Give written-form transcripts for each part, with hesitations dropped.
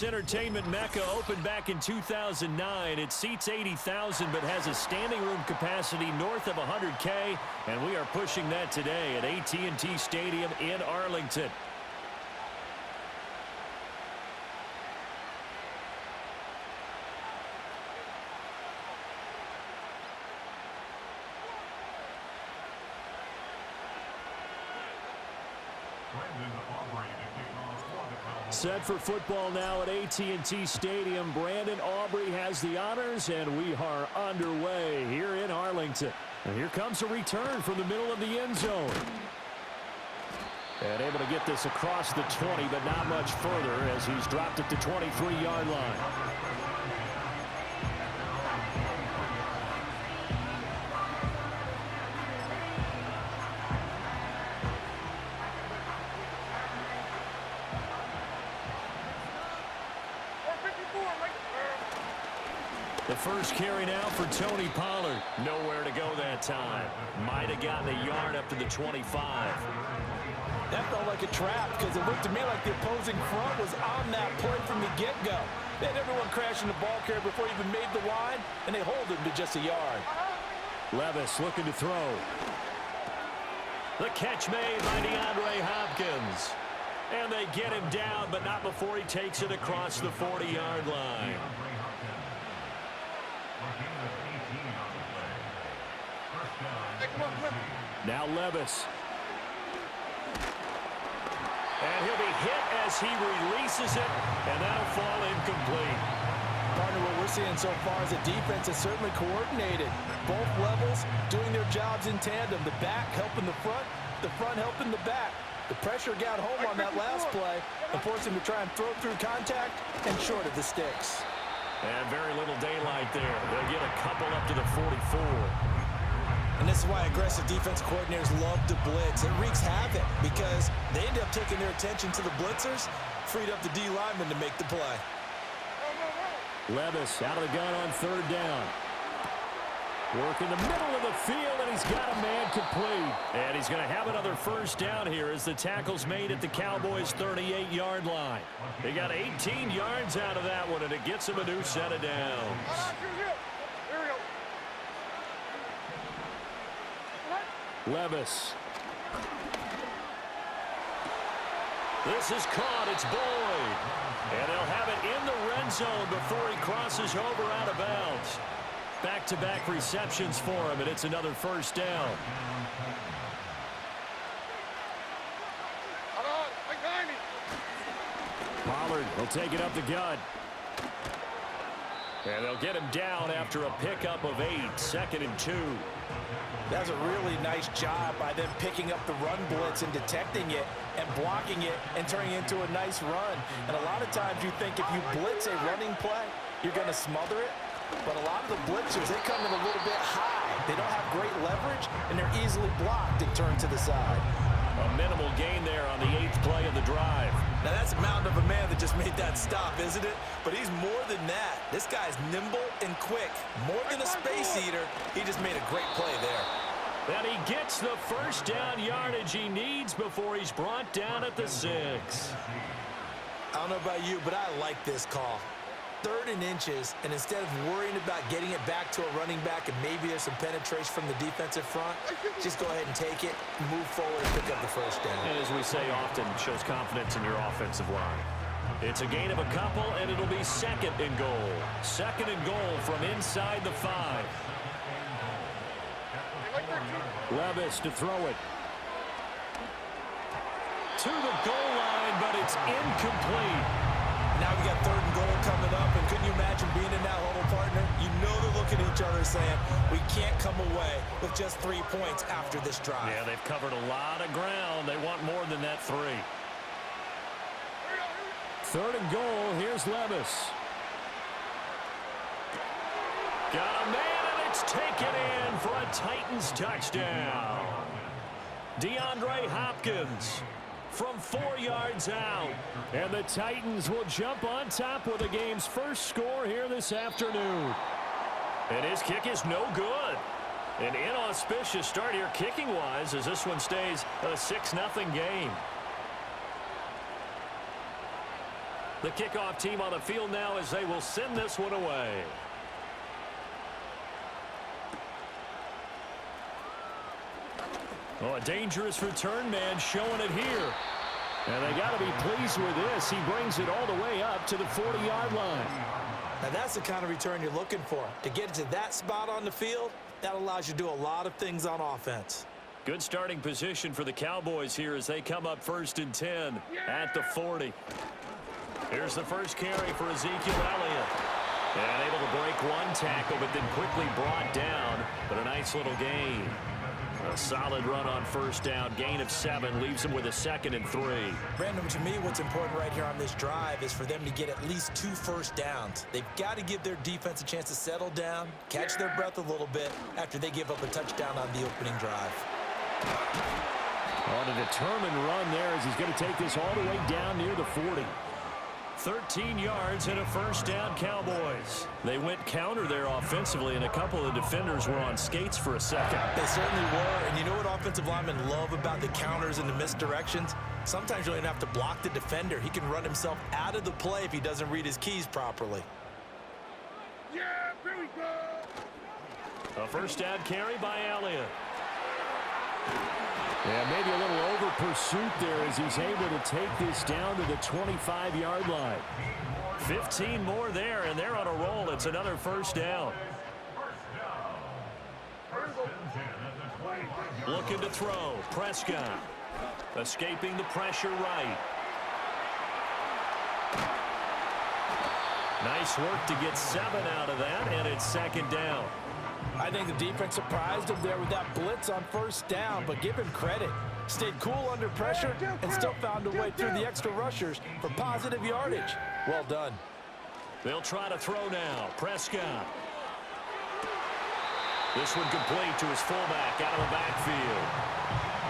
Entertainment Mecca opened back in 2009. It seats 80,000 but has a standing room capacity north of 100K, and we are pushing that today at AT&T Stadium in Arlington. Set for football now at AT&T Stadium. Brandon Aubrey has the honors, and we are underway here in Arlington. And here comes a return from the middle of the end zone. And able to get this across the 20, but not much further as he's dropped at the 23-yard line. The first carry now for Tony Pollard. Nowhere to go that time. Might have gotten a yard up to the 25. That felt like a trap because it looked to me like the opposing front was on that play from the get-go. They had everyone crashing the ball carrier before he even made the line, and they hold him to just a yard. Levis looking to throw. The catch made by DeAndre Hopkins. And they get him down, but not before he takes it across the 40-yard line. Now Levis. And he'll be hit as he releases it, and that'll fall incomplete. Partner, what we're seeing so far is the defense is certainly coordinated. Both levels doing their jobs in tandem. The back helping the front helping the back. The pressure got home on that last play and forced him to try and throw through contact and short of the sticks. And very little daylight there. They'll get a couple up to the 44. And this is why aggressive defense coordinators love to blitz. It wreaks havoc because they end up taking their attention to the blitzers, freed up the D lineman to make the play. Levis out of the gun on third down. Work in the middle of the field, and he's got a man complete. And he's going to have another first down here as the tackle's made at the Cowboys' 38-yard line. They got 18 yards out of that one, and it gets them a new set of downs. Levis. This is caught. It's Boyd. And they'll have it in the red zone before he crosses over out of bounds. Back-to-back receptions for him, and it's another first down. Pollard will take it up the gut. And they'll get him down after a pickup of 8, 2nd and 2. That's a really nice job by them picking up the run blitz and detecting it and blocking it and turning it into a nice run. And a lot of times you think if you blitz a running play, you're going to smother it. But a lot of the blitzers, they come in a little bit high. They don't have great leverage, and they're easily blocked and turned to the side. A minimal gain there on the 8th play of the drive. Now that's a mountain of a man that just made that stop, isn't it? But he's more than that. This guy's nimble and quick. More than a space eater, he just made a great play there. And he gets the first down yardage he needs before he's brought down at the 6. I don't know about you, but I like this call. 3rd and inches, and instead of worrying about getting it back to a running back and maybe there's some penetration from the defensive front, just go ahead and take it, move forward, and pick up the first down. And as we say often, shows confidence in your offensive line. It's a gain of a couple, and it'll be 2nd and goal. 2nd and goal from inside the 5. Levis to throw it. To the goal line, but it's incomplete. Now we got 3rd and goal coming up, and couldn't you imagine being in that huddle, partner? You know they're looking at each other saying, we can't come away with just 3 points after this drive. Yeah, they've covered a lot of ground. They want more than that 3. 3rd and goal, here's Levis. Got a man, and it's taken in for a Titans touchdown. DeAndre Hopkins from 4 yards out. And the Titans will jump on top with the game's first score here this afternoon. And his kick is no good. An inauspicious start here kicking-wise as this one stays a 6-0 game. The kickoff team on the field now as they will send this one away. Oh, a dangerous return man showing it here. And they got to be pleased with this. He brings it all the way up to the 40-yard line. Now that's the kind of return you're looking for. To get to that spot on the field, that allows you to do a lot of things on offense. Good starting position for the Cowboys here as they come up 1st and 10 at the 40. Here's the first carry for Ezekiel Elliott. And able to break one tackle, but then quickly brought down. But a nice little gain. A solid run on 1st down. Gain of 7 leaves them with a 2nd and 3. Brandon, to me, what's important right here on this drive is for them to get at least 2 first downs. They've got to give their defense a chance to settle down, catch their breath a little bit after they give up a touchdown on the opening drive. On a determined run there as he's going to take this all the way down near the 40. 13 yards and a 1st down, Cowboys. They went counter there offensively, and a couple of defenders were on skates for a second. They certainly were, and you know what offensive linemen love about the counters and the misdirections? Sometimes you don't even have to block the defender. He can run himself out of the play if he doesn't read his keys properly. Yeah, here we go. A 1st down carry by Elliott. And maybe a little over pursuit there as he's able to take this down to the 25-yard line. 15 more there, and they're on a roll. It's another 1st down. Looking to throw. Prescott. Escaping the pressure right. Nice work to get 7 out of that, and it's 2nd down. I think the defense surprised him there with that blitz on 1st down, but give him credit. Stayed cool under pressure and still found a way through the extra rushers for positive yardage. Well done. They'll try to throw now. Prescott. This one complete to his fullback out of the backfield.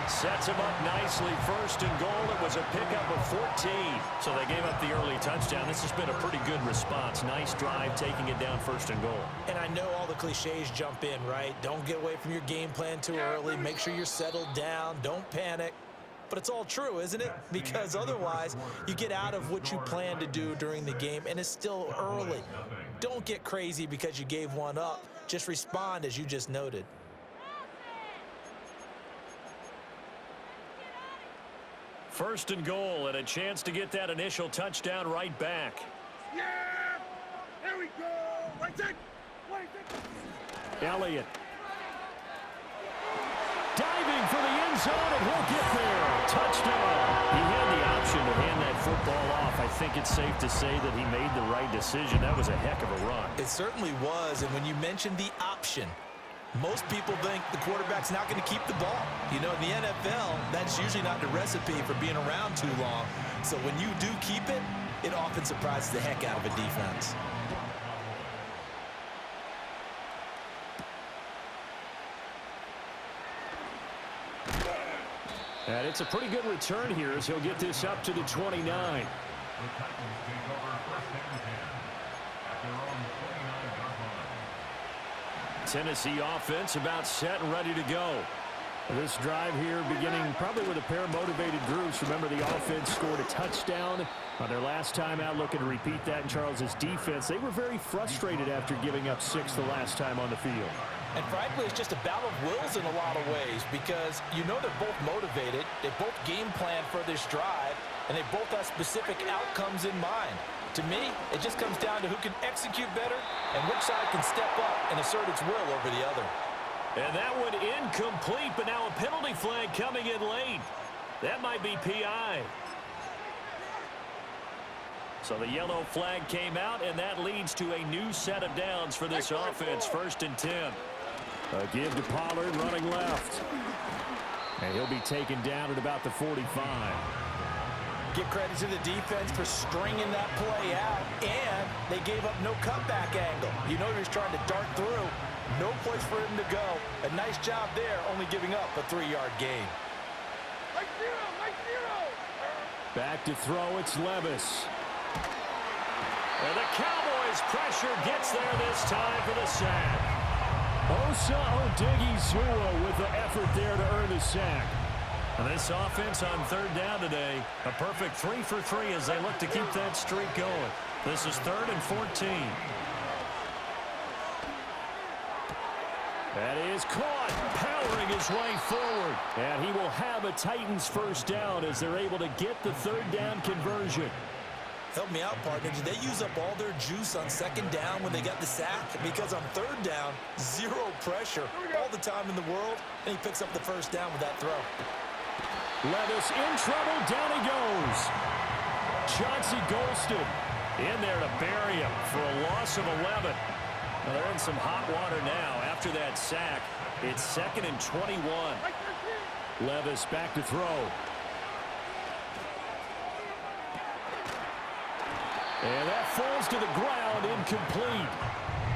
Sets him up nicely. 1st and goal. It was a pickup of 14. So they gave up the early touchdown. This has been a pretty good response. Nice drive taking it down 1st and goal. And I know all the cliches jump in, right? Don't get away from your game plan too early. Make sure you're settled down. Don't panic. But it's all true, isn't it? Because otherwise, you get out of what you plan to do during the game, and it's still early. Don't get crazy because you gave one up. Just respond as you just noted. First and goal, and a chance to get that initial touchdown right back. Yeah, here we go. Right there. Elliott. Diving for the end zone, and he'll get there. Touchdown. He had the option to hand that football off. I think it's safe to say that he made the right decision. That was a heck of a run. It certainly was, and when you mentioned the option, most people think the quarterback's not going to keep the ball. You know, in the NFL, that's usually not the recipe for being around too long. So when you do keep it, it often surprises the heck out of a defense. And it's a pretty good return here as he'll get this up to the 29. Tennessee offense about set and ready to go. This drive here beginning probably with a pair of motivated groups. Remember, the offense scored a touchdown on their last time out, looking to repeat that in Charles's defense. They were very frustrated after giving up 6 the last time on the field. And frankly, it's just a battle of wills in a lot of ways because you know they're both motivated, they both game plan for this drive, and they both have specific outcomes in mind. To me, it just comes down to who can execute better and which side can step up and assert its will over the other. And that one incomplete, but now a penalty flag coming in late. That might be PI. So the yellow flag came out, and that leads to a new set of downs for this offense. 1st and 10. A give to Pollard running left. And he'll be taken down at about the 45. Give credit to the defense for stringing that play out, and they gave up no cutback angle. You know he was trying to dart through. No place for him to go. A nice job there, only giving up a 3-yard gain. Like zero. Back to throw, it's Levis. And the Cowboys' pressure gets there this time for the sack. Osa Odighizuwa with the effort there to earn the sack. And this offense on third down today, a perfect 3 for 3 as they look to keep that streak going. This is 3rd and 14. That is caught, powering his way forward. And he will have a Titans first down as they're able to get the third down conversion. Help me out, partner. Did they use up all their juice on second down when they got the sack? Because on third down, zero pressure all the time in the world, and he picks up the first down with that throw. Levis in trouble. Down he goes. Chauncey Golston in there to bury him for a loss of 11. Well, they're in some hot water now after that sack. It's 2nd and 21. Levis back to throw. And that falls to the ground, incomplete.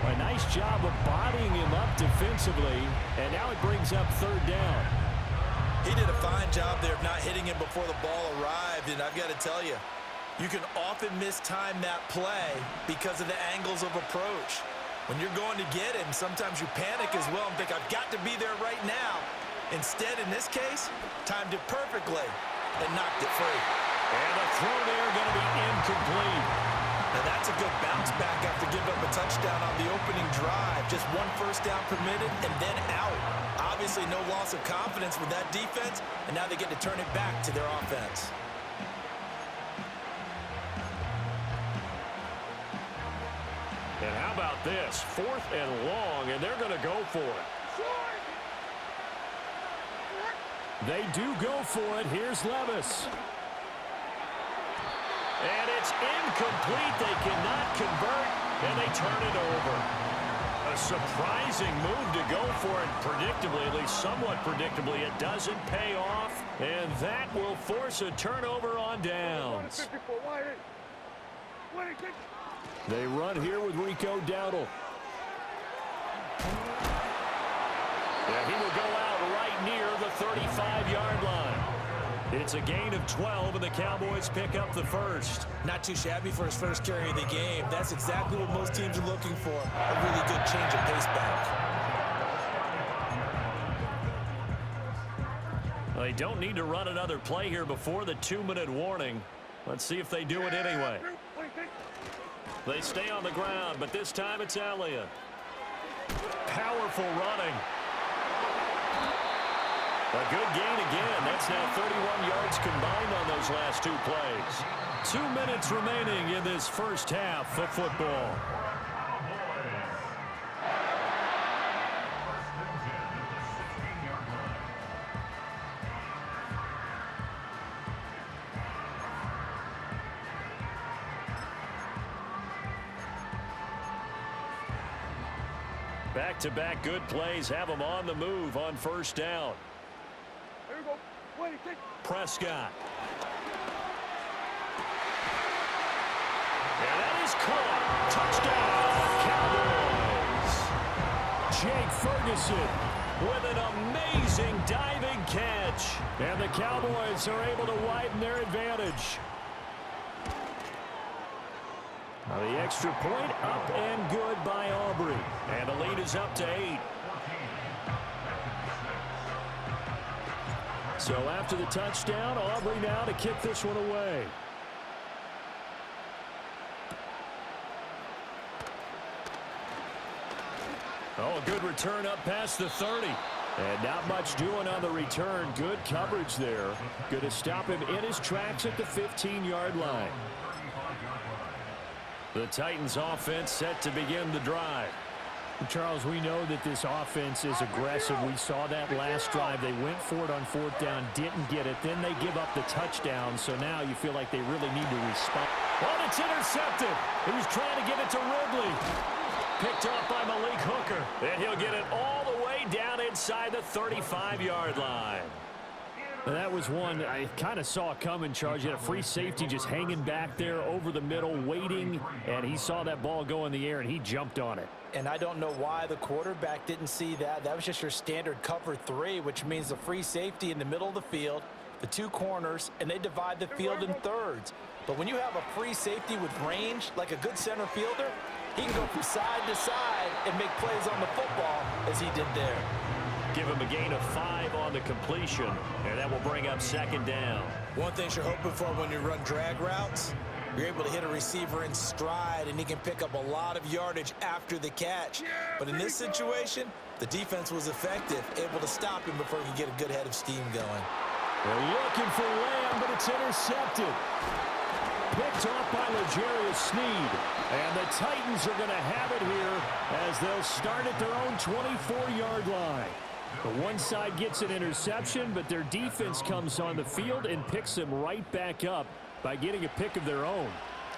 A nice job of bodying him up defensively, and now it brings up third down. He did a fine job there of not hitting him before the ball arrived, and I've got to tell you, you can often mistime that play because of the angles of approach. When you're going to get him, sometimes you panic as well and think, I've got to be there right now. Instead, in this case, timed it perfectly and knocked it free. And the throw there going to be incomplete. Now that's a good bounce back after giving up a touchdown on the opening drive. Just one first down permitted and then out. Obviously no loss of confidence with that defense, and now they get to turn it back to their offense. And how about this? 4th and long, and they're going to go for it. They do go for it. Here's Levis. And it's incomplete. They cannot convert, and they turn it over. A surprising move to go for it predictably, at least somewhat predictably. It doesn't pay off, and that will force a turnover on downs. They run here with Rico Dowdle. Yeah, he will go out right near the 35-yard line. It's a gain of 12, and the Cowboys pick up the first. Not too shabby for his first carry of the game. That's exactly what most teams are looking for. A really good change of pace back. They don't need to run another play here before the 2-minute warning. Let's see if they do it anyway. They stay on the ground, but this time it's Elliott. Powerful running. A good gain again. That's now 31 yards combined on those last 2 plays. 2 minutes remaining in this first half of football. Back-to-back good plays have them on the move on first down. Prescott. And that is caught. Touchdown, Cowboys. Jake Ferguson with an amazing diving catch. And the Cowboys are able to widen their advantage. Now the extra point up and good by Aubrey. And the lead is up to 8. So after the touchdown, Aubrey now to kick this one away. Oh, a good return up past the 30. And not much doing on the return. Good coverage there. Good to stop him in his tracks at the 15-yard line. The Titans offense set to begin the drive. Charles, we know that this offense is aggressive. We saw that last drive. They went for it on 4th down, didn't get it. Then they give up the touchdown. So now you feel like they really need to respond. Well, it's intercepted. He was trying to get it to Ridley. Picked off by Malik Hooker. And he'll get it all the way down inside the 35-yard line. And that was one I kind of saw coming, Charles. You had a free safety just hanging back there over the middle, waiting, and he saw that ball go in the air, and he jumped on it. And I don't know why the quarterback didn't see that. That was just your standard cover 3, which means the free safety in the middle of the field, the 2 corners, and they divide the field in thirds. But when you have a free safety with range, like a good center fielder, he can go from side to side and make plays on the football as he did there. give him a gain of 5 on the completion, and that will bring up second down. One thing you're hoping for when you run drag routes, you're able to hit a receiver in stride, and he can pick up a lot of yardage after the catch. But in this situation, the defense was effective, able to stop him before he could get a good head of steam going. They're looking for Lamb, but it's intercepted. Picked off by L'Jarius Sneed. And the Titans are going to have it here as they'll start at their own 24-yard line. The one side gets an interception, but their defense comes on the field and picks them right back up by getting a pick of their own.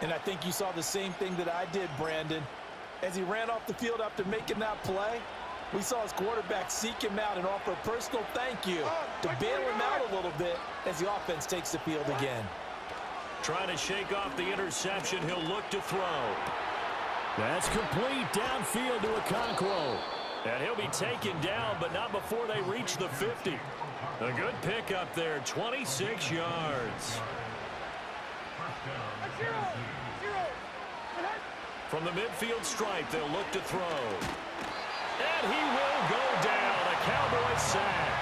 And I think you saw the same thing that I did, Brandon. As he ran off the field after making that play, we saw his quarterback seek him out and offer a personal thank you to bail him out a little bit as the offense takes the field again. Trying to shake off the interception. He'll look to throw. That's complete downfield to Okonkwo. And he'll be taken down, but not before they reach the 50. A good pickup there, 26 yards. From the midfield stripe, they'll look to throw. And he will go down. A Cowboy sack.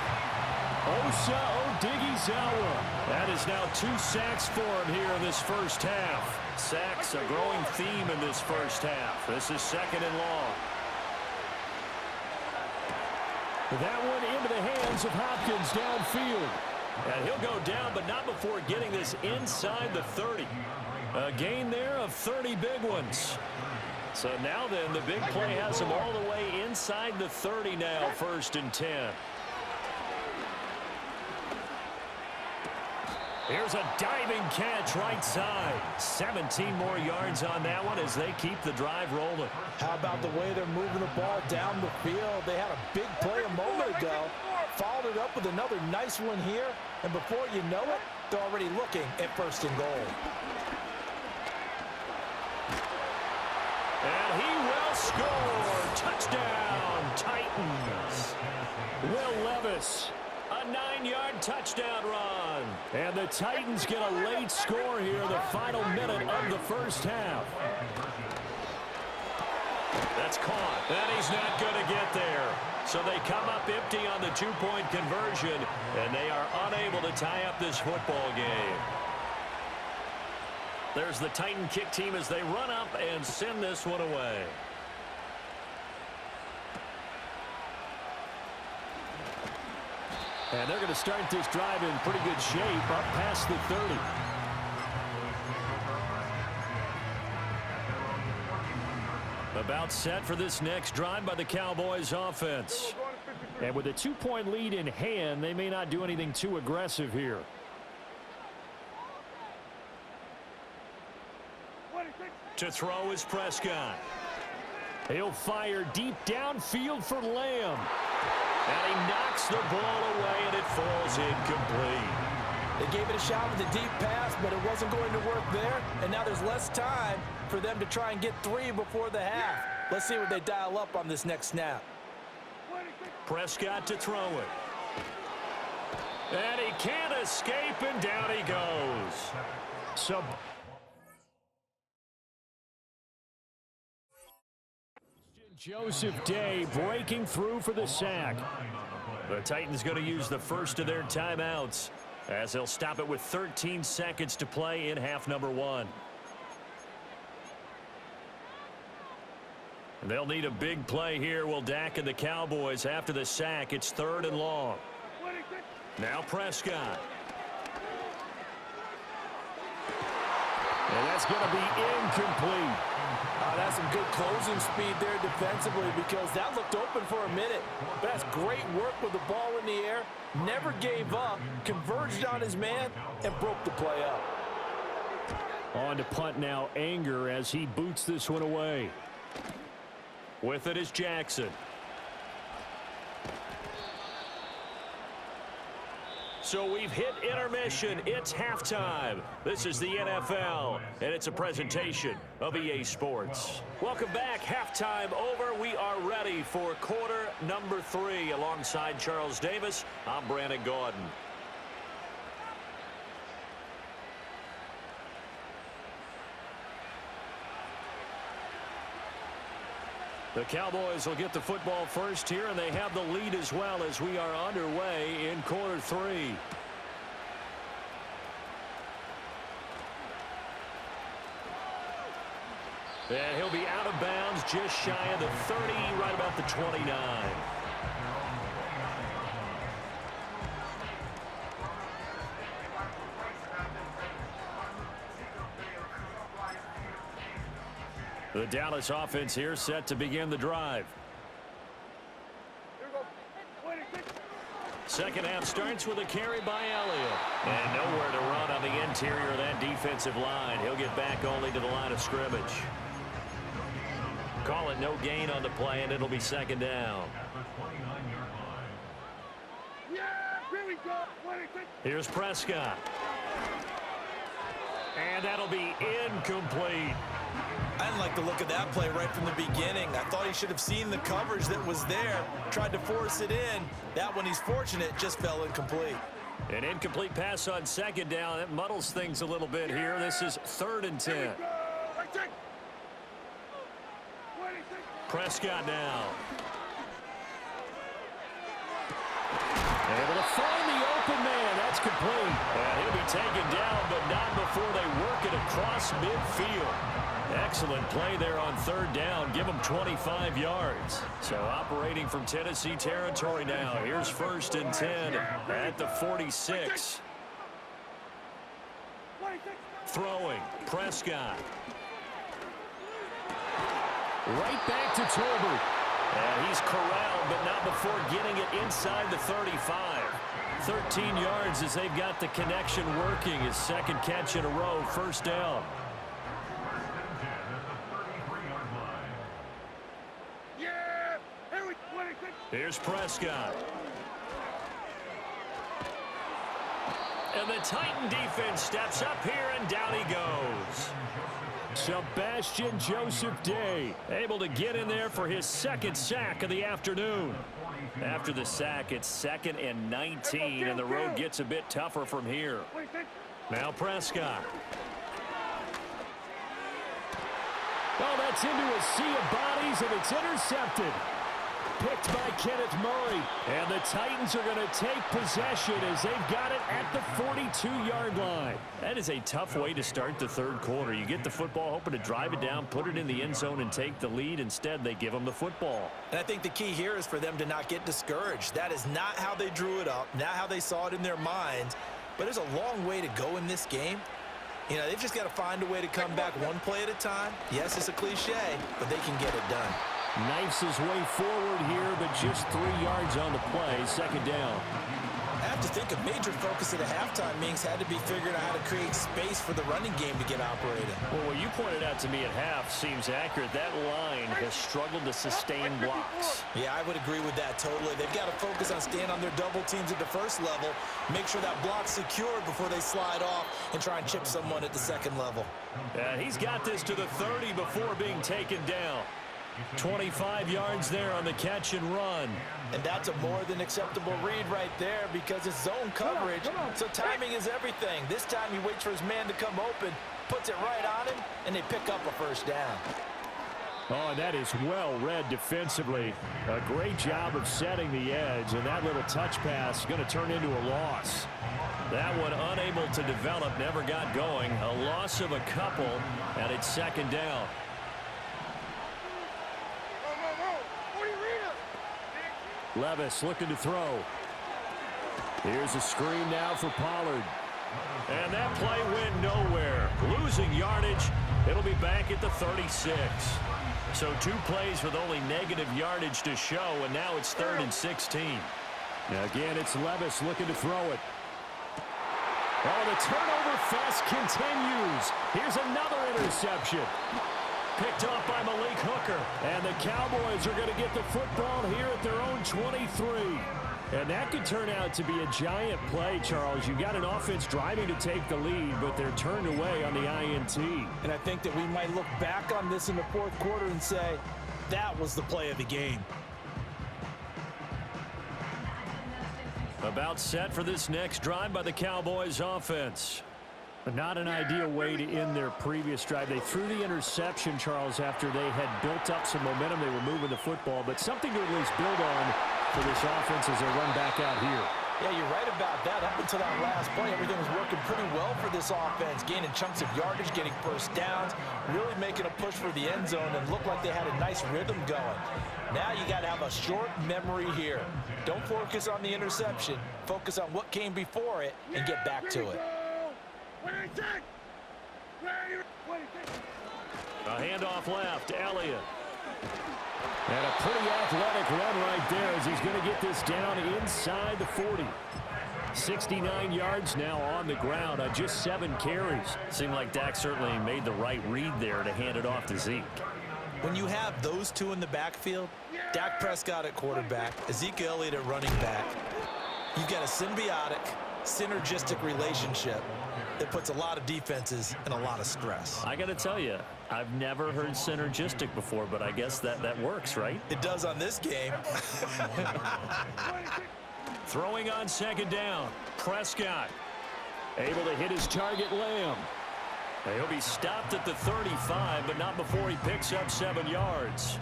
Osa Odighizuwa. That is now 2 sacks for him here in this first half. Sacks, a growing theme in this first half. This is second and long. That one into the hands of Hopkins downfield. And he'll go down, but not before getting this inside the 30. A gain there of 30 big ones. So now then, the big play has him all the way inside the 30 now, 1st and 10. Here's a diving catch right side. 17 more yards on that one as they keep the drive rolling. How about the way they're moving the ball down the field? They had a big play a moment ago, followed it up with another nice one here, and before you know it, they're already looking at 1st and goal. And he will score. Touchdown, Titans. Will Levis. A 9-yard touchdown run. And the Titans get a late score here in the final minute of the first half. That's caught. And he's not going to get there. So they come up empty on the 2-point conversion, and they are unable to tie up this football game. There's the Titan kick team as they run up and send this one away. And they're going to start this drive in pretty good shape up past the 30. About set for this next drive by the Cowboys offense. And with a 2-point lead in hand, they may not do anything too aggressive here. To throw is Prescott. He'll fire deep downfield for Lamb. And he knocks the ball away, and it falls incomplete. They gave it a shot with a deep pass, but it wasn't going to work there. And now there's less time for them to try and get 3 before the half. Let's see what they dial up on this next snap. Prescott to throw it. And he can't escape, and down he goes. So Joseph Day breaking through for the sack. The Titans going to use the first of their timeouts as they'll stop it with 13 seconds to play in half number 1. They'll need a big play here. Will Dak and the Cowboys after the sack. It's 3rd and long. Now Prescott. And that's going to be incomplete. That's some good closing speed there defensively because that looked open for a minute. But that's great work with the ball in the air. Never gave up, converged on his man, and broke the play up. On to punt now, Anger as he boots this one away. With it is Jackson. So we've hit intermission. It's halftime. This is the NFL, and it's a presentation of EA Sports. Welcome back. Halftime over. We are ready for quarter number 3. Alongside Charles Davis, I'm Brandon Gaudin. The Cowboys will get the football first here, and they have the lead as well as we are underway in quarter 3. And he'll be out of bounds just shy of the 30, right about the 29. The Dallas offense here set to begin the drive. Second half starts with a carry by Elliott. And nowhere to run on the interior of that defensive line. He'll get back only to the line of scrimmage. Call it no gain on the play, and it'll be second down. Here's Prescott. And that'll be incomplete. I didn't like the look of that play right from the beginning. I thought he should have seen the coverage that was there, tried to force it in. That one, he's fortunate, just fell incomplete. An incomplete pass on second down. That muddles things a little bit here. This is 3rd and 10. Prescott now. Able to find the open man. That's complete. And he'll be taken down, but not before they work it across midfield. Excellent play there on 3rd down. Give them 25 yards. So operating from Tennessee territory now. Here's 1st and 10 at the 46. Throwing. Prescott. Right back to Tolbert. And he's corralled, but not before getting it inside the 35. 13 yards as they've got the connection working. His second catch in a row, 1st down. Here's Prescott. And the Titan defense steps up here, and down he goes. Sebastian Joseph Day able to get in there for his 2nd sack of the afternoon. After the sack, it's 2nd and 19, and the road gets a bit tougher from here. Now Prescott. Oh, that's into a sea of bodies, and it's intercepted. Picked by Kenneth Murray. And the Titans are going to take possession as they've got it at the 42-yard line. That is a tough way to start the 3rd quarter. You get the football, hoping to drive it down, put it in the end zone, and take the lead. Instead, they give them the football. And I think the key here is for them to not get discouraged. That is not how they drew it up, not how they saw it in their minds. But there's a long way to go in this game. You know, they've just got to find a way to come back one play at a time. Yes, it's a cliche, but they can get it done. Knifes his way forward here, but just 3 yards on the play. 2nd down. I have to think a major focus at the halftime means had to be figuring out how to create space for the running game to get operating. Well, what you pointed out to me at half seems accurate. That line has struggled to sustain blocks. Yeah, I would agree with that totally. They've got to focus on staying on their double teams at the 1st level, make sure that block's secured before they slide off and try and chip someone at the 2nd level. And he's got this to the 30 before being taken down. 25 yards there on the catch and run. And that's a more than acceptable read right there because it's zone coverage, so timing is everything. This time he waits for his man to come open, puts it right on him, and they pick up a 1st down. Oh, and that is well read defensively. A great job of setting the edge, and that little touch pass is going to turn into a loss. That one unable to develop, never got going. A loss of a couple, and it's 2nd down. Levis looking to throw. Here's a screen now for Pollard. And that play went nowhere. Losing yardage. It'll be back at the 36. So 2 plays with only negative yardage to show, and now it's 3rd and 16. Now again, it's Levis looking to throw it. Oh, the turnover fest continues. Here's another interception. Picked off by Malik Hooker. And the Cowboys are going to get the football here at their own 23. And that could turn out to be a giant play, Charles. You got an offense driving to take the lead, but they're turned away on the INT. And I think that we might look back on this in the 4th quarter and say, that was the play of the game. About set for this next drive by the Cowboys offense. Not an ideal way to end their previous drive. They threw the interception, Charles, after they had built up some momentum. They were moving the football, but something to at least build on for this offense as they run back out here. Yeah, you're right about that. Up until that last play, everything was working pretty well for this offense, gaining chunks of yardage, getting first downs, really making a push for the end zone, and looked like they had a nice rhythm going. Now you got to have a short memory here. Don't focus on the interception. Focus on what came before it and get back to it. A handoff left, Elliott. And a pretty athletic run right there as he's going to get this down inside the 40. 69 yards now on the ground on just 7 carries. Seemed like Dak certainly made the right read there to hand it off to Zeke. When you have those two in the backfield, Dak Prescott at quarterback, Ezekiel Elliott at running back, you've got a synergistic relationship that puts a lot of defenses in a lot of stress. I got to tell you, I've never heard synergistic before, but I guess that works, right? It does on this game. Throwing on second down, Prescott able to hit his target, Lamb. He'll be stopped at the 35, but not before he picks up 7 yards.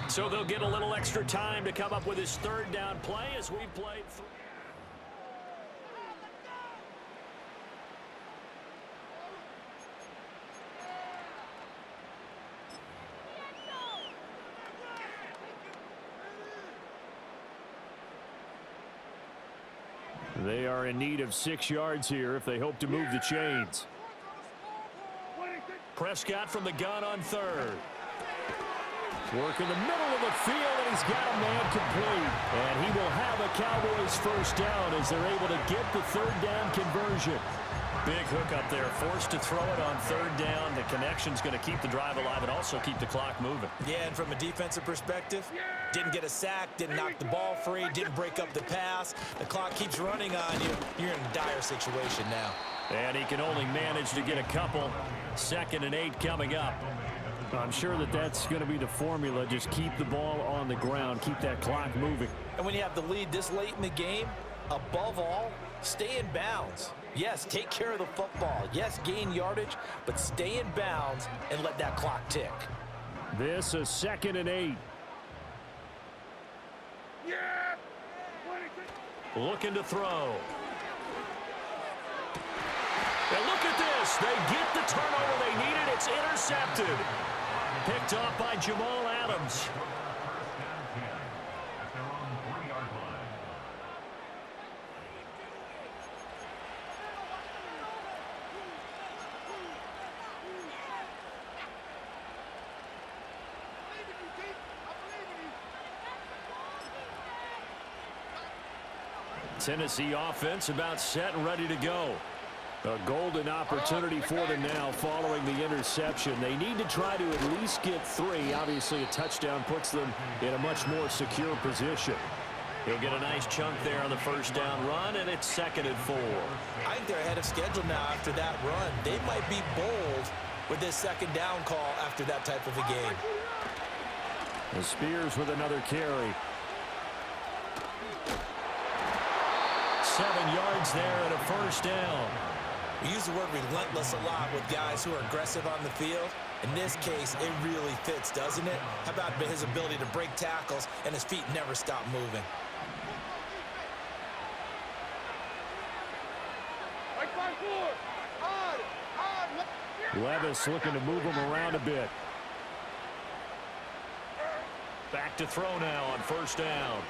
So they'll get a little extra time to come up with his third down play as we played. They are in need of 6 yards here if they hope to move the chains. Prescott from the gun on third. Work in the middle of the field, and he's got a man complete. And he will have a Cowboys first down as they're able to get the third down conversion. Big hook up there, forced to throw it on third down. The connection's going to keep the drive alive and also keep the clock moving. Yeah, and from a defensive perspective, didn't get a sack, didn't knock the ball free, didn't break up the pass. The clock keeps running on you. You're in a dire situation now. And he can only manage to get a couple. 2nd and 8 coming up. I'm sure that's going to be the formula. Just keep the ball on the ground. Keep that clock moving. And when you have the lead this late in the game, above all, stay in bounds. Yes, take care of the football. Yes, gain yardage, but stay in bounds and let that clock tick. This is 2nd and 8. Looking to throw. And look at this. They get the turnover they needed. It's intercepted. Picked off by Jamal Adams. Tennessee offense about set and ready to go. A golden opportunity for them now following the interception. They need to try to at least get 3. Obviously, a touchdown puts them in a much more secure position. He'll get a nice chunk there on the first down run, and it's 2nd and 4. I think they're ahead of schedule now after that run. They might be bold with this 2nd down call after that type of a game. The Spears with another carry. 7 yards there and a first down. We use the word relentless a lot with guys who are aggressive on the field. In this case, it really fits, doesn't it? How about his ability to break tackles and his feet never stop moving? Levis looking to move him around a bit. Back to throw now on first down.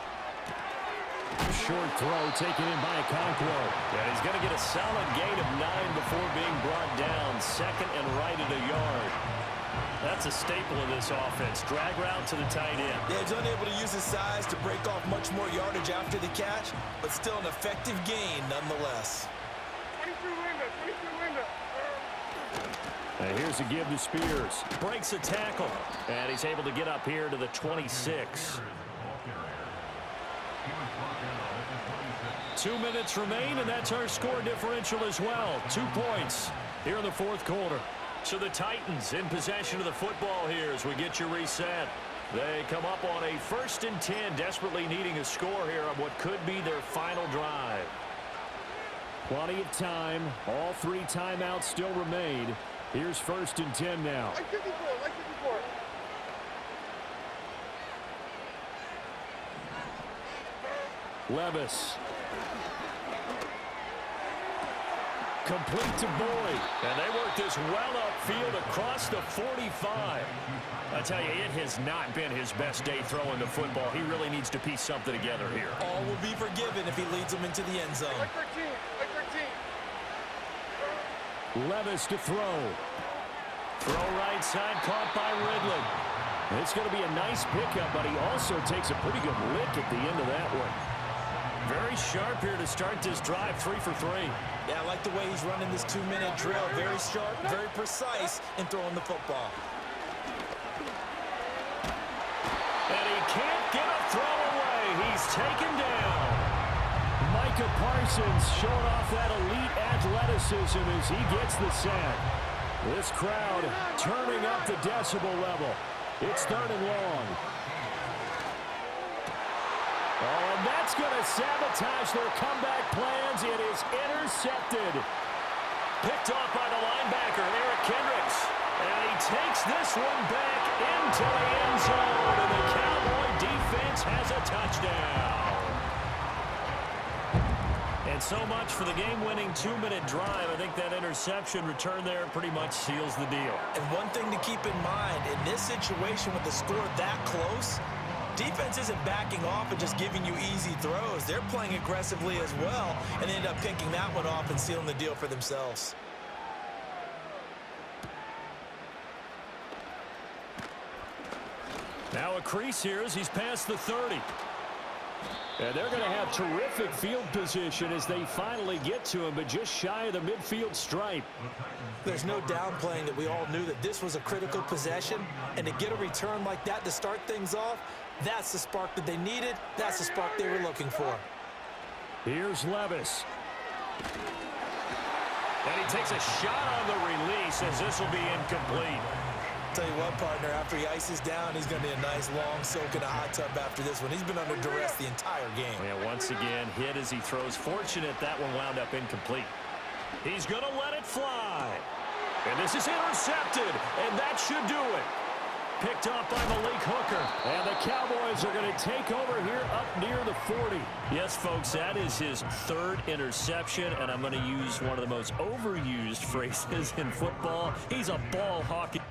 Short throw taken in by Okonkwo. And he's going to get a solid gain of 9 before being brought down. 2nd and right at a yard. That's a staple of this offense. Drag route to the tight end. Yeah, he's unable to use his size to break off much more yardage after the catch, but still an effective gain nonetheless. 22 Linda. And here's a give to Spears. Breaks a tackle. And he's able to get up here to the 26. 2 minutes remain, and that's our score differential as well. 2 points here in the 4th quarter. So the Titans in possession of the football here as we get you reset. They come up on a 1st and 10, desperately needing a score here on what could be their final drive. Plenty of time. All 3 timeouts still remain. Here's 1st and 10 now. Like 54, like 54. Levis. Complete to Boyd. And they work this well upfield across the 45. I tell you, it has not been his best day throwing the football. He really needs to piece something together here. All will be forgiven if he leads them into the end zone. Like 13, like 13. Levis to throw. Throw right side, caught by Ridley. It's going to be a nice pickup, but he also takes a pretty good lick at the end of that one. Very sharp here to start this drive, 3 for 3. Yeah, I like the way he's running this 2-minute drill. Very sharp, very precise in throwing the football. And he can't get a throw away. He's taken down. Micah Parsons showing off that elite athleticism as he gets the sack. This crowd turning up the decibel level. It's 3rd and long. Oh, and that's going to sabotage their comeback plans. It is intercepted. Picked off by the linebacker, Eric Kendricks. And he takes this one back into the end zone. And the Cowboy defense has a touchdown. And so much for the game-winning 2-minute drive. I think that interception return there pretty much seals the deal. And one thing to keep in mind, in this situation with the score that close, defense isn't backing off and just giving you easy throws. They're playing aggressively as well, and they end up picking that one off and sealing the deal for themselves. Now a crease here as he's past the 30. And they're going to have terrific field position as they finally get to him, but just shy of the midfield stripe. There's no downplaying that we all knew that this was a critical possession, and to get a return like that to start things off, that's the spark that they needed. That's the spark they were looking for. Here's Levis. And he takes a shot on the release as this will be incomplete. Tell you what, partner, after he ices down, he's going to be a nice long soak in a hot tub after this one. He's been under duress the entire game. Yeah, once again, hit as he throws. Fortunate that one wound up incomplete. He's going to let it fly. And this is intercepted, and that should do it. Picked off by Malik Hooker. And the Cowboys are going to take over here up near the 40. Yes, folks, that is his 3rd interception, and I'm going to use one of the most overused phrases in football. He's a ball hawking.